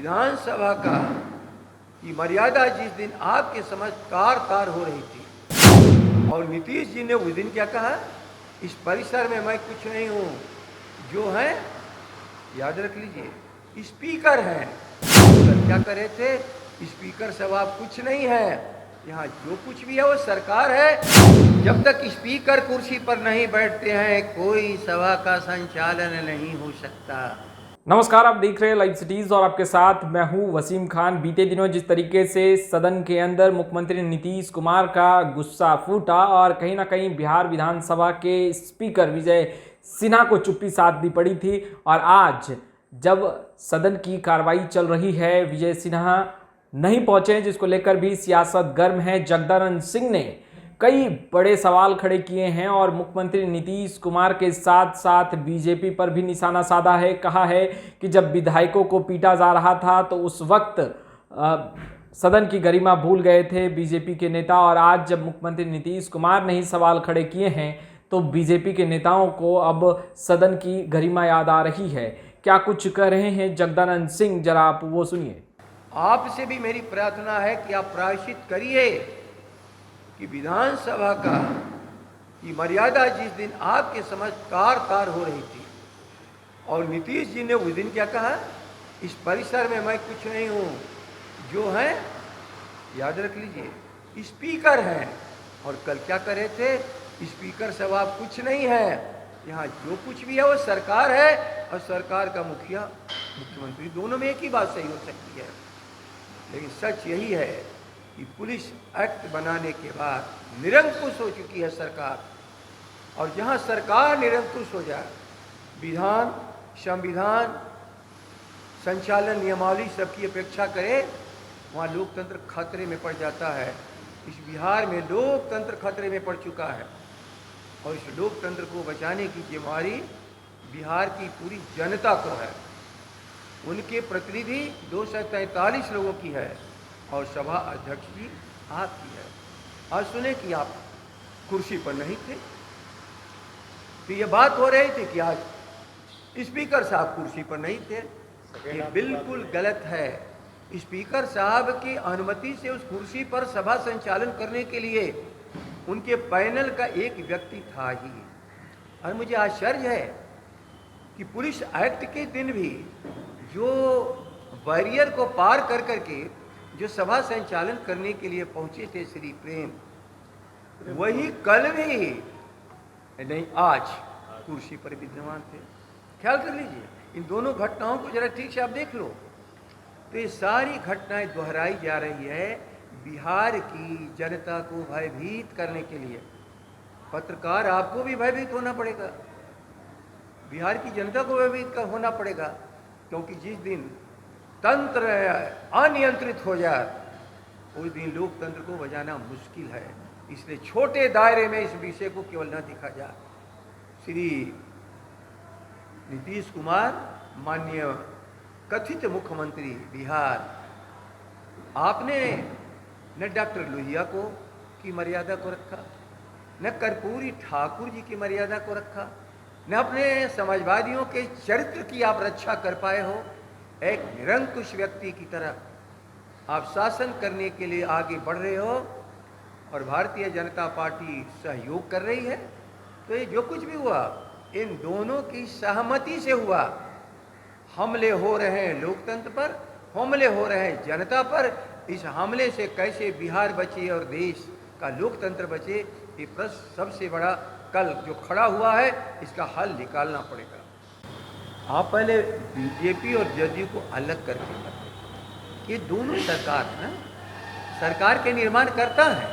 विधानसभा का की मर्यादा जिस दिन आपके समझ तार हो रही थी और नीतीश जी ने उस दिन क्या कहा, इस परिसर में मैं कुछ नहीं हूं, जो है याद रख लीजिए स्पीकर हैं। कल क्या करे थे, स्पीकर सब आप कुछ नहीं है, यहाँ जो कुछ भी है वो सरकार है। जब तक स्पीकर कुर्सी पर नहीं बैठते हैं कोई सभा का संचालन नहीं हो सकता। नमस्कार, आप देख रहे हैं लाइव सिटीज और आपके साथ मैं हूं वसीम खान। बीते दिनों जिस तरीके से सदन के अंदर मुख्यमंत्री नीतीश कुमार का गुस्सा फूटा और कहीं ना कहीं बिहार विधानसभा के स्पीकर विजय सिन्हा को चुप्पी साधनी पड़ी थी, और आज जब सदन की कार्रवाई चल रही है विजय सिन्हा नहीं पहुंचे, जिसको लेकर भी सियासत गर्म है। जगदानंद सिंह ने कई बड़े सवाल खड़े किए हैं और मुख्यमंत्री नीतीश कुमार के साथ साथ बीजेपी पर भी निशाना साधा है। कहा है कि जब विधायकों को पीटा जा रहा था तो उस वक्त सदन की गरिमा भूल गए थे बीजेपी के नेता, और आज जब मुख्यमंत्री नीतीश कुमार ने ही सवाल खड़े किए हैं तो बीजेपी के नेताओं को अब सदन की गरिमा याद आ रही है। क्या कुछ कह रहे हैं जगदानंद सिंह, जरा आप वो सुनिए। आपसे भी मेरी प्रार्थना है कि आप प्रायश्चित करिए कि विधानसभा का की मर्यादा जिस दिन आपके समझ तार हो रही थी और नीतीश जी ने उस दिन क्या कहा, इस परिसर में मैं कुछ नहीं हूं, जो है याद रख लीजिए स्पीकर हैं। और कल क्या करे थे, स्पीकर सब आप कुछ नहीं है, यहाँ जो कुछ भी है वो सरकार है और सरकार का मुखिया मुख्यमंत्री, दोनों में एक ही बात सही हो सकती है। लेकिन सच यही है कि पुलिस एक्ट बनाने के बाद निरंकुश हो चुकी है सरकार, और जहां सरकार निरंकुश हो जाए, विधान, संविधान, संचालन नियमावली सबकी अपेक्षा करे, वहां लोकतंत्र खतरे में पड़ जाता है। इस बिहार में लोकतंत्र खतरे में पड़ चुका है और इस लोकतंत्र को बचाने की जिम्मेदारी बिहार की पूरी जनता को है। उनके प्रतिनिधि 243 लोगों की है और सभा अध्यक्ष भी आपकी है। आज सुने कि आप कुर्सी पर नहीं थे, तो ये बात हो रही थी कि आज स्पीकर साहब कुर्सी पर नहीं थे। ये बिल्कुल गलत है। स्पीकर साहब की अनुमति से उस कुर्सी पर सभा संचालन करने के लिए उनके पैनल का एक व्यक्ति था ही। और मुझे आश्चर्य है कि पुलिस एक्ट के दिन भी जो बैरियर को पार कर करके जो सभा संचालन करने के लिए पहुंचे थे श्री प्रेम, वही कल भी नहीं आज कुर्सी पर विद्यमान थे। ख्याल कर लीजिए, इन दोनों घटनाओं को जरा ठीक से आप देख लो, तो ये सारी घटनाएं दोहराई जा रही है बिहार की जनता को भयभीत करने के लिए। पत्रकार आपको भी भयभीत होना पड़ेगा, बिहार की जनता को भयभीत होना पड़ेगा, क्योंकि जिस दिन तंत्र अनियंत्रित हो जाए उस दिन लोकतंत्र को बचाना मुश्किल है। इसलिए छोटे दायरे में इस विषय को केवल न दिखा जाए। श्री नीतीश कुमार, माननीय कथित मुख्यमंत्री बिहार, आपने न डॉक्टर लोहिया को की मर्यादा को रखा, न कर्पूरी ठाकुर जी की मर्यादा को रखा, न अपने समाजवादियों के चरित्र की आप रक्षा कर पाए हो। एक निरंकुश व्यक्ति की तरह आप शासन करने के लिए आगे बढ़ रहे हो और भारतीय जनता पार्टी सहयोग कर रही है। तो ये जो कुछ भी हुआ इन दोनों की सहमति से हुआ। हमले हो रहे हैं लोकतंत्र पर, हमले हो रहे हैं जनता पर। इस हमले से कैसे बिहार बचे और देश का लोकतंत्र बचे, ये प्रश्न सबसे बड़ा कल जो खड़ा हुआ है, इसका हल निकालना पड़ेगा। आप पहले बीजेपी और जदयू को अलग करके बताएं। ये दोनों सरकार है, सरकार के निर्माण करता है।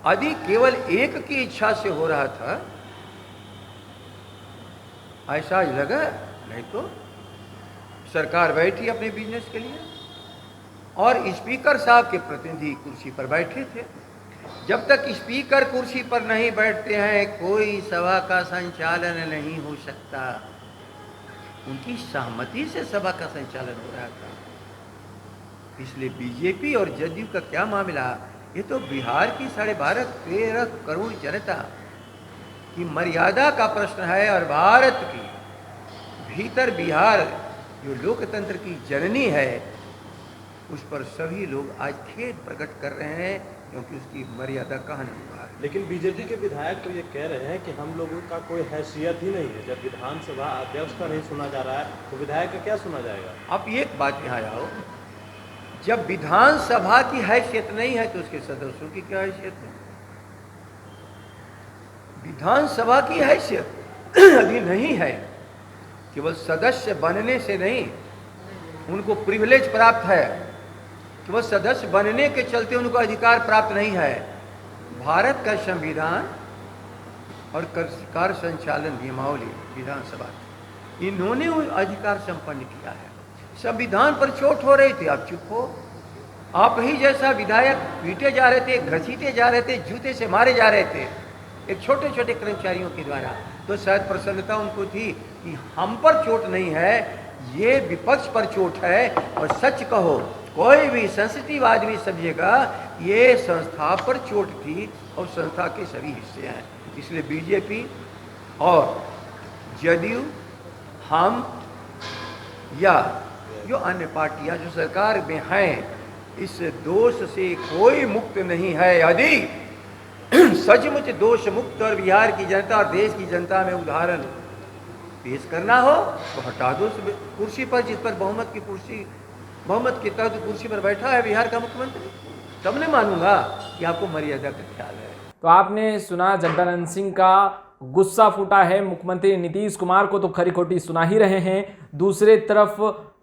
यदि केवल एक की इच्छा से हो रहा था ऐसा लगा, नहीं तो सरकार बैठी अपने बिजनेस के लिए और स्पीकर साहब के प्रतिनिधि कुर्सी पर बैठे थे। जब तक स्पीकर कुर्सी पर नहीं बैठते हैं कोई सभा का संचालन नहीं हो सकता। उनकी सहमति से सभा का संचालन हो रहा था। इसलिए बीजेपी और जदयू का क्या मामला, ये तो बिहार की 12.5-13 करोड़ जनता की मर्यादा का प्रश्न है और भारत की भीतर बिहार जो लोकतंत्र की जननी है, उस पर सभी लोग आज खेद प्रकट कर रहे हैं, क्योंकि उसकी मर्यादा कहाँ नहीं है। लेकिन बीजेपी के विधायक तो ये कह रहे हैं कि हम लोगों का कोई हैसियत ही नहीं है। जब विधानसभा अध्यक्ष का नहीं सुना जा रहा है तो विधायक का क्या सुना जाएगा? आप एक बात यहाँ आओ, जब विधानसभा की हैसियत नहीं है तो उसके सदस्यों की क्या हैसियत है? विधानसभा की हैसियत अभी नहीं है। केवल सदस्य बनने से नहीं, उनको प्रिविलेज प्राप्त है। केवल सदस्य बनने के चलते उनको अधिकार प्राप्त नहीं है। भारत का संविधान और कार्य संचालन नियमावली विधानसभा, इन्होंने वो अधिकार संपन्न किया है। संविधान पर चोट हो रही थी, आप चुप हो। आप ही जैसा विधायक पीटे जा रहे थे, घसीटे जा रहे थे, जूते से मारे जा रहे थे एक छोटे छोटे कर्मचारियों के द्वारा, तो शायद प्रसन्नता उनको थी कि हम पर चोट नहीं है, ये विपक्ष पर चोट है। और सच कहो, कोई भी सेंसिटिव आदमी समझेगा ये संस्था पर चोट थी और संस्था के सभी हिस्से हैं। इसलिए बीजेपी और जदयू, हम या जो अन्य पार्टियां जो सरकार में हैं, इस दोष से कोई मुक्त नहीं है। यदि सचमुच दोष मुक्त और बिहार की जनता और देश की जनता में उदाहरण पेश करना हो तो हटा दो उस कुर्सी पर, जिस पर बहुमत के तहत कुर्सी पर बैठा है बिहार का मुख्यमंत्री। तब नहीं मानूंगा कि आपको मर्यादा का ख्याल है। तो आपने सुना जगदानंद सिंह का गुस्सा फूटा है मुख्यमंत्री नीतीश कुमार को, तो खरी खोटी सुना ही रहे हैं। दूसरे तरफ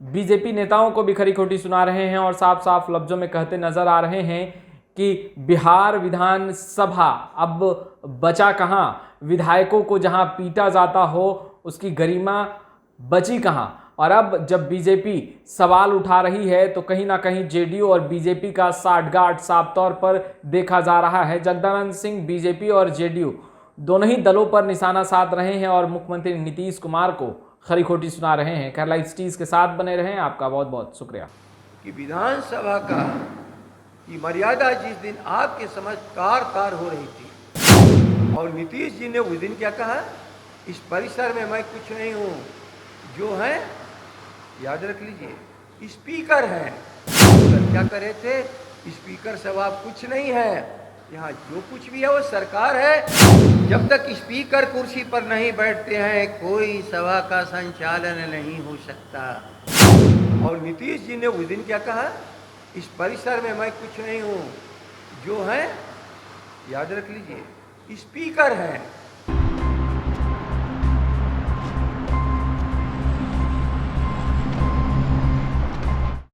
बीजेपी नेताओं को भी खरी खोटी सुना रहे हैं और साफ साफ लफ्जों में कहते नजर आ रहे हैं कि बिहार विधानसभा अब बचा कहाँ, विधायकों को जहाँ पीटा जाता हो उसकी गरिमा बची कहाँ। और अब जब बीजेपी सवाल उठा रही है तो कहीं ना कहीं जेडीयू और बीजेपी का साठगांठ साफ तौर पर देखा जा रहा है। जगदानंद सिंह बीजेपी और जेडीयू दोनों ही दलों पर निशाना साध रहे हैं और मुख्यमंत्री नीतीश कुमार को खरी खोटी सुना रहे हैं। खैर, लाइव सिटीज के साथ बने रहें। आपका बहुत बहुत शुक्रिया। कि विधानसभा का की मर्यादा जिस दिन आपके समझ तार हो रही थी और नीतीश जी ने उस दिन क्या कहा, इस परिसर में मैं कुछ नहीं हूँ, जो है याद रख लीजिए स्पीकर है। तो क्या कर रहे थे, स्पीकर सब आप कुछ नहीं है, यहाँ जो कुछ भी है वो सरकार है। जब तक स्पीकर कुर्सी पर नहीं बैठते हैं कोई सभा का संचालन नहीं हो सकता। और नीतीश जी ने उस दिन क्या कहा, इस परिसर में मैं कुछ नहीं हूँ, जो है याद रख लीजिए स्पीकर है।